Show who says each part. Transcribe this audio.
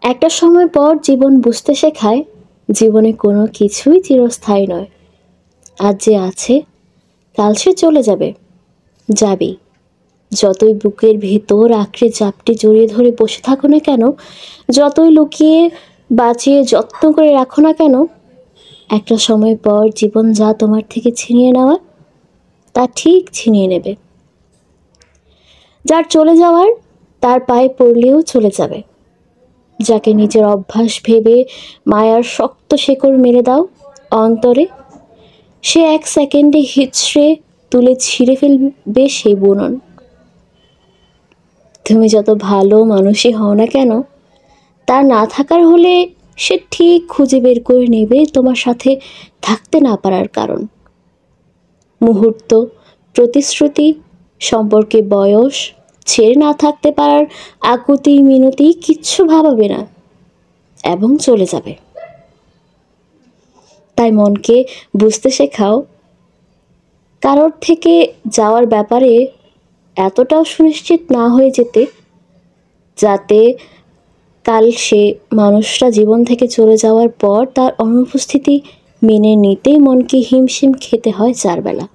Speaker 1: একটা সময় পর জীবন বুঝতে শেখায় জীবনে কোনো কিছুই চিরস্থায়ী নয়। আজ যে আছে কাল সে চলে যাবে, যাবেই। যতই বুকের ভেতর আঁকড়ে চাপটি জড়িয়ে ধরে বসে থাকো না কেন, যতই লুকিয়ে বাঁচিয়ে যত্ন করে রাখো না কেন, একটা সময় পর জীবন যা তোমার থেকে ছিনিয়ে নেওয়া তা ঠিক ছিনিয়ে নেবে। যার চলে যাওয়ার তার পায়ে পড়লেও চলে যাবে। যাকে নিজের অভ্যাস ভেবে মায়ার শক্ত শেকড় মেরে দাও অন্তরে, সে এক সেকেন্ডে হিচড়ে তুলে ছিঁড়ে ফেলবে সেই বুনন। তুমি যত ভালো মানুষই হও না কেন, তার না থাকার হলে সে ঠিক খুঁজে বের করে নেবে তোমার সাথে থাকতে না পারার কারণ। মুহূর্ত, প্রতিশ্রুতি, সম্পর্কে বয়স, ছেড়ে না থাকতে পারার আকুতি মিনতি কিচ্ছু ভাবাবে না এবং চলে যাবে। তাই মনকে বুঝতে শেখাও, কারোর থেকে যাওয়ার ব্যাপারে এতটাও সুনিশ্চিত না হয়ে যেতে যাতে কাল সে মানুষটা জীবন থেকে চলে যাওয়ার পর তার অনুপস্থিতি মেনে নিতেই মনকে হিমশিম খেতে হয় 4 বেলা।